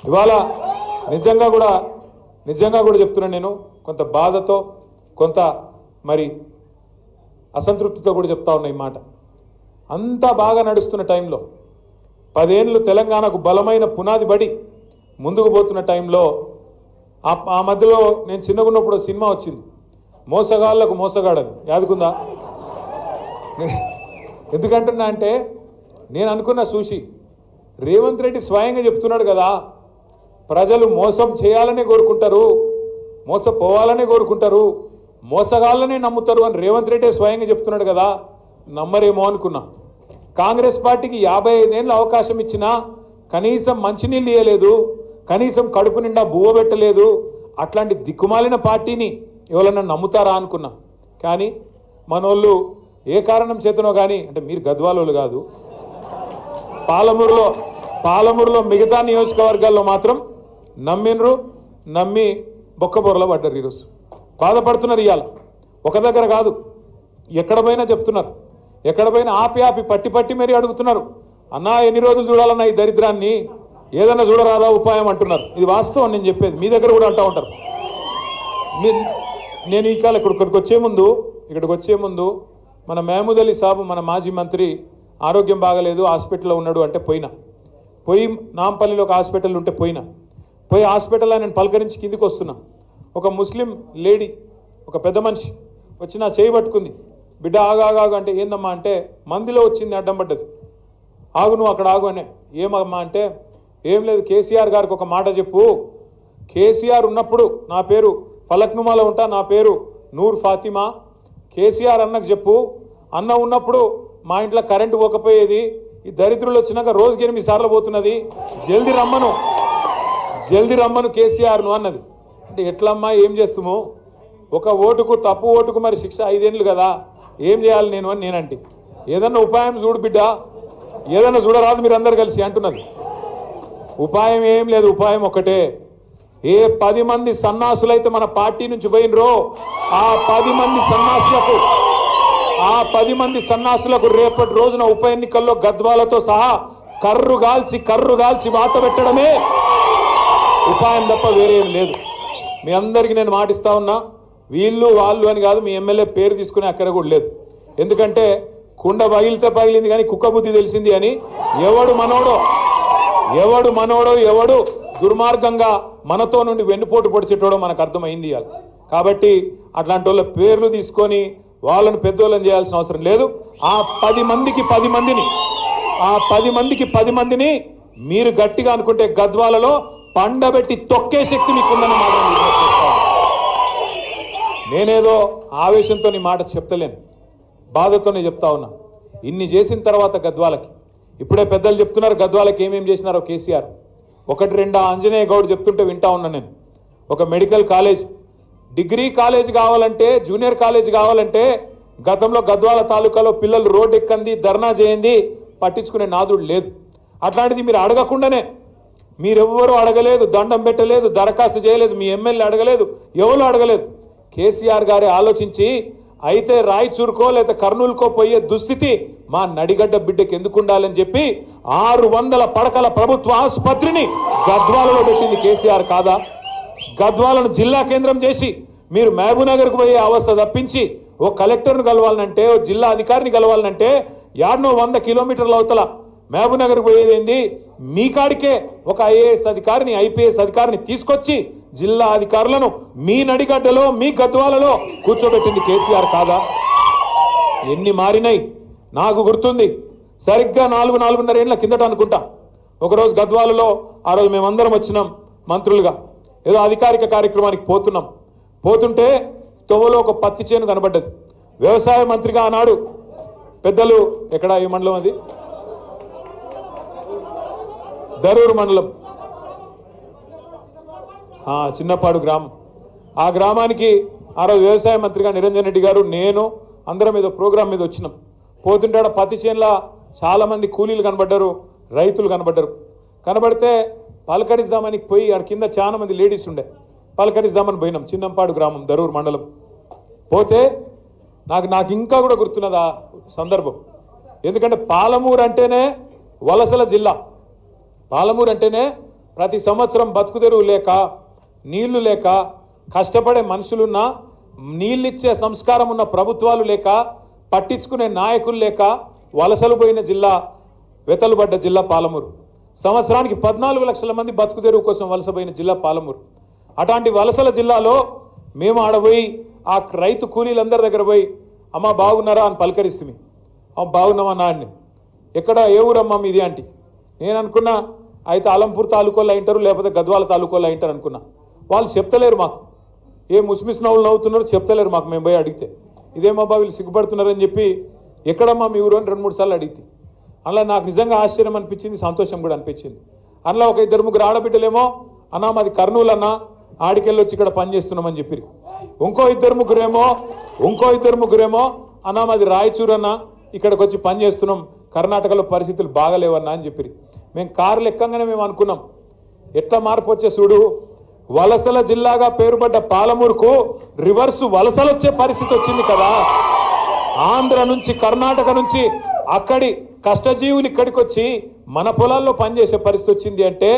ఇవాళ నిజంగా కూడా చెప్తున్నాను నేను కొంత బాధతో కొంత మరి అసంతృప్తితో కూడా చెప్తా ఉన్నా ఈ మాట. అంతా బాగా నడుస్తున్న టైంలో 10 ఏళ్ళు తెలంగాణకు బలమైన పునాది పడి ముందుకు పోతున్న టైంలో ఆ మధ్యలో నేను చిన్నగా ఉన్నప్పుడు సినిమా వచ్చింది మోసగాళ్ళకు మోసగాడని, యాదుకుందా? ఎందుకంటున్నా అంటే నేను అనుకున్న చూసి రేవంత్ రెడ్డి స్వయంగా చెప్తున్నాడు కదా, ప్రజలు మోసం చేయాలనే కోరుకుంటారు, మోసపోవాలనే కోరుకుంటారు, మోసగాళ్ళనే నమ్ముతారు అని రేవంత్ రెడ్డి స్వయంగా చెప్తున్నాడు కదా, నమ్మరేమో అనుకున్నా. కాంగ్రెస్ పార్టీకి 55 ఏళ్ళు అవకాశం ఇచ్చినా కనీసం మంచినీళ్ళు ఇవ్వలేదు, కనీసం కడుపు నిండా బువ్వ పెట్టలేదు. అట్లాంటి దిక్కుమాలిన పార్టీని ఎవరన్నా నమ్ముతారా అనుకున్నా. కానీ మనోళ్ళు ఏ కారణం చేతనో కానీ, అంటే మీరు గద్వాలోళ్ళు కాదు, పాలమూరులో మిగతా నియోజకవర్గాల్లో మాత్రం నమ్మినరు, నమ్మి బొక్కబొరలో పడ్డారు. ఈరోజు బాధపడుతున్నారు. ఇవాళ ఒక దగ్గర కాదు, ఎక్కడ పోయినా చెప్తున్నారు, ఎక్కడ పోయినా ఆపి పట్టి మరీ అడుగుతున్నారు, అన్నా ఎన్ని రోజులు చూడాలన్నా ఈ దరిద్రాన్ని, ఏదన్నా చూడరాదా ఉపాయం అంటున్నారు. ఇది వాస్తవం నేను చెప్పేది, మీ దగ్గర కూడా అంటూ ఉంటారు. నేను ఈ కాలం ఇక్కడికి వచ్చే ముందు మన మహమూద్ అలీ సాబు మన మాజీ మంత్రి ఆరోగ్యం బాగలేదు హాస్పిటల్లో ఉన్నాడు అంటే పోయి నాంపల్లిలో ఒక హాస్పిటల్ ఉంటే పోయి హాస్పిటల్లో నేను పలకరించి కిందికి వస్తున్నా. ఒక ముస్లిం లేడీ, ఒక పెద్ద మనిషి వచ్చి నా చేయి పట్టుకుంది, బిడ్డ ఆగాగు అంటే ఏందమ్మా అంటే మందిలో వచ్చింది అడ్డం పడ్డది, ఆగు నువ్వు అక్కడ ఆగు అనే. ఏమమ్మా అంటే ఏం లేదు, కేసీఆర్ గారికి ఒక మాట చెప్పు, కేసీఆర్ ఉన్నప్పుడు నా పేరు ఫలక్నుమాలో ఉంటా, నా పేరు నూర్ ఫాతిమా, కేసీఆర్ అన్నకు చెప్పు, అన్న ఉన్నప్పుడు మా ఇంట్లో కరెంటు పోకపోయేది, ఈ దరిద్రులు వచ్చినాక రోజుకి 8 సార్లు పోతున్నది, జల్దీ రమ్మను కేసీఆర్ను అన్నది. అంటే ఎట్లమ్మా ఏం చేస్తాము, ఒక ఓటుకు తప్పు ఓటుకు మరి శిక్ష 5 ఏళ్ళు కదా, ఏం చేయాలి నేను అని నేనంటే, ఏదన్నా ఉపాయం చూడు బిడ్డ, ఏదన్నా చూడరాదు మీరు అందరు కలిసి అంటున్నది. ఉపాయం ఏం లేదు, ఉపాయం ఒకటే, ఏ 10 మంది సన్నాసులైతే మన పార్టీ నుంచి పోయినరో ఆ 10 మంది సన్నాసులకు రేపటి రోజున ఉప ఎన్నికల్లో గద్వాలతో సహా కర్రు గాల్చి వాత పెట్టడమే ఉపాయం తప్ప వేరేం లేదు. మీ అందరికీ నేను మాటిస్తా ఉన్నా, వీళ్ళు వాళ్ళు అని కాదు, మీ ఎమ్మెల్యే పేరు తీసుకునే అక్కర కూడా లేదు. ఎందుకంటే కుండ పగిలితే పగిలింది కానీ కుక్క బుద్ధి తెలిసింది అని ఎవడు మనోడో ఎవడు దుర్మార్గంగా మనతో నుండి వెన్నుపోటు పొడిచేటోడో మనకు అర్థమైంది ఇవాళ. కాబట్టి అట్లాంటి వాళ్ళ పేర్లు తీసుకొని వాళ్ళని పెద్దోళ్ళని చేయాల్సిన అవసరం లేదు. ఆ 10 మందికి మీరు గట్టిగా అనుకుంటే గద్వాలలో పండబెట్టి తొక్కే శక్తి మీకుందని మాట నేనేదో ఆవేశంతో నీ మాట చెప్తలేను, బాధతోనే చెప్తా ఉన్నా. ఇన్ని చేసిన తర్వాత గద్వాలకి ఇప్పుడే పెద్దలు చెప్తున్నారు, గద్వాలకి ఏమేం చేసినారో కేసీఆర్. 1-2 ఆంజనేయ గౌడ్ చెప్తుంటే వింటా ఉన్నా నేను. ఒక మెడికల్ కాలేజ్, డిగ్రీ కాలేజ్ కావాలంటే, జూనియర్ కాలేజ్ కావాలంటే గతంలో గద్వాల తాలూకాలో పిల్లలు రోడ్డు ఎక్కంది, ధర్నా చేయండి, పట్టించుకునే నాదుడు లేదు. అట్లాంటిది మీరు అడగకుండానే, మీరెవ్వరూ అడగలేదు, దండం పెట్టలేదు, దరఖాస్తు చేయలేదు, మీ ఎమ్మెల్యే అడగలేదు, ఎవరు అడగలేదు. కేసీఆర్ గారే ఆలోచించి అయితే రాయచూరుకో లేదా కర్నూలుకో పోయే దుస్థితి మా నడిగడ్డ బిడ్డకి ఎందుకు ఉండాలని చెప్పి 600 పడకల ప్రభుత్వ ఆసుపత్రిని గద్వాలలో పెట్టింది కేసీఆర్ కాదా? గద్వాలను జిల్లా కేంద్రం చేసి మీరు మహబూబ్నగర్కు పోయే అవస్థ తప్పించి ఓ కలెక్టర్ను కలవాలనంటే, ఓ జిల్లా అధికారిని కలవాలనంటే 100 కిలోమీటర్ల అవతల మహబూబ్నగర్కు పోయేదేంది? మీ కాడికే ఒక ఐఏఎస్ అధికారిని, ఐపీఎస్ అధికారిని తీసుకొచ్చి జిల్లా అధికారులను మీ నడిగడ్డలో, మీ గద్వాలలో కూర్చోబెట్టింది కేసీఆర్ కాదా? ఎన్ని మారినాయి నాకు గుర్తుంది. సరిగ్గా 4-4.5 ఏళ్ల కిందట అనుకుంటా, ఒకరోజు గద్వాలలో, ఆ రోజు మేమందరం వచ్చినాం మంత్రులుగా, ఏదో అధికారిక కార్యక్రమానికి పోతుంటే తొవ్వలో ఒక పత్తి చేను కనబడ్డది. వ్యవసాయ మంత్రిగా ఆనాడు పెద్దలు, ఎక్కడ ఈ మండలం అది, దరూరు మండలం, చిన్నపాడు గ్రామం. ఆ గ్రామానికి ఆ రోజు వ్యవసాయ మంత్రిగా నిరంజన్ రెడ్డి గారు, నేను అందరం ఏదో ప్రోగ్రాం మీద వచ్చినాం. పోతుంటే పత్తి చేనుల చాలామంది కూలీలు కనబడ్డారు, రైతులు కనబడితే పలకరిద్దామని పోయి ఆడ కింద చాలా మంది లేడీస్ ఉండే, పలకరిద్దామని పోయినాం. చిన్నంపాడు గ్రామం, దరూరు మండలం. పోతే నాకు ఇంకా కూడా గుర్తున్నది ఆ సందర్భం. ఎందుకంటే పాలమూరు అంటేనే వలసల జిల్లా, పాలమూరు అంటేనే ప్రతి సంవత్సరం బతుకుదెరువు లేక నీళ్లు లేక కష్టపడే మనుషులున్నా నీళ్ళిచ్చే సంస్కారం ఉన్న ప్రభుత్వాలు లేక పట్టించుకునే నాయకులు లేక వలసలు పోయిన జిల్లా వెతలుబడ్డ జిల్లా పాలమూరు. సంవత్సరానికి 14 లక్షల మంది బతుకుదెరువు కోసం వలసపోయిన జిల్లా పాలమూరు. అట్లాంటి వలసల జిల్లాలో మేము ఆడపోయి ఆ రైతు కూలీలందరి దగ్గర పోయి అమ్మ బాగున్నారా అని పలకరిస్తుంది. బాగున్నామా నాడిని ఎక్కడ ఏ ఊరమ్మా మీది అంటే నేను అనుకున్నా అయితే అలంపూర్ తాలూకోలో అయింటారు లేకపోతే గద్వాల తాలూకోలో అయింటారు అనుకున్నా. వాళ్ళు చెప్తలేరు మాకు, ఏ ముస్మిస్ నవ్వులు నవ్వుతున్నారు చెప్తలేరు మాకు. మేము పోయి అడిగితే ఇదేమబ్బా వీళ్ళు సిగ్గుపడుతున్నారని చెప్పి ఎక్కడమ్మా మీ ఊరు అని 2-3 సార్లు అడిగితే అలా నాకు నిజంగా ఆశ్చర్యం అనిపించింది, సంతోషం కూడా అనిపించింది. అందులో ఒక 2-3 ఆడబిడ్డలేమో అన్నా మాది కర్నూలు అన్న ఆడికెళ్ళి వచ్చి ఇక్కడ పని చేస్తున్నామని చెప్పి, ఇంకో ఇద్దరు ముగ్గురేమో అన్నా మాది రాయచూరు అన్న ఇక్కడికి వచ్చి పని చేస్తున్నాం, కర్ణాటకలో పరిస్థితులు బాగలేవన్నా అని చెప్పి. మేము కార్లు ఎక్కంగానే మేము అనుకున్నాం ఎట్లా మార్పు వచ్చే చూడు, వలసల జిల్లాగా పేరుపడ్డ పాలమూరుకు రివర్సు వలసలు వచ్చే పరిస్థితి వచ్చింది కదా. ఆంధ్ర నుంచి కర్ణాటక నుంచి అక్కడి కష్టజీవులు ఇక్కడికి వచ్చి మన పొలాల్లో పనిచేసే పరిస్థితి వచ్చింది అంటే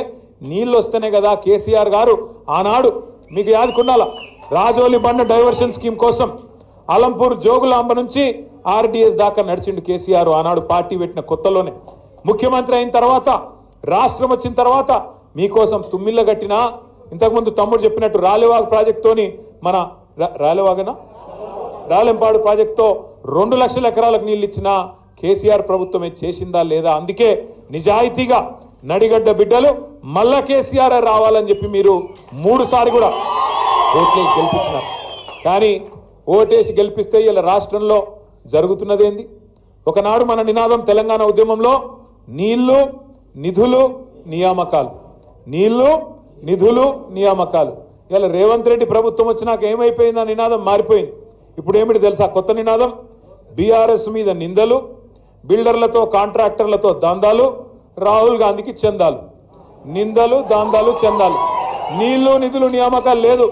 నీళ్ళు వస్తేనే కదా. కేసీఆర్ గారు ఆనాడు మీకు యాదుకుండాల రాజోలి బండ డైవర్షన్ స్కీమ్ కోసం అలంపూర్ జోగులాంబ నుంచి ఆర్డీఎస్ దాకా నడిచిండు కేసీఆర్ ఆనాడు పార్టీ పెట్టిన కొత్తలోనే. ముఖ్యమంత్రి అయిన తర్వాత రాష్ట్రం వచ్చిన తర్వాత మీకోసం తుమ్మిళ్ళ కట్టినా ఇంతకుముందు తమ్ముడు చెప్పినట్టు రాలేవాగు ప్రాజెక్టుతోని మన రాలెంపాడు ప్రాజెక్టుతో 2 లక్షల ఎకరాలకు నీళ్ళు ఇచ్చిన కేసీఆర్ ప్రభుత్వమే చేసిందా లేదా. అందుకే నిజాయితీగా నడిగడ్డ బిడ్డలు మళ్ళా కేసీఆర్ రావాలని చెప్పి మీరు 3 సార్లు కూడా ఓట్లేసి గెలిపించినారు. కానీ ఓటేసి గెలిపిస్తే ఇలా రాష్ట్రంలో జరుగుతున్నదేంది? ఒకనాడు మన నినాదం తెలంగాణ ఉద్యమంలో నీళ్లు నిధులు నియామకాలు, నీళ్లు నిధులు నియామకాలు. ఇలా రేవంత్ రెడ్డి ప్రభుత్వం వచ్చినాక ఏమైపోయింది? ఆ నినాదం మారిపోయింది. ఇప్పుడు ఏమిటి తెలుసా కొత్త నినాదం? బీఆర్ఎస్ మీద నిందలు, బిల్డర్లతో కాంట్రాక్టర్లతో దందాలు, రాహుల్ గాంధీకి చందాలు. నిందలు, దందాలు, చందాలు, నీళ్లు నిధులు నియామకాలు లేదు.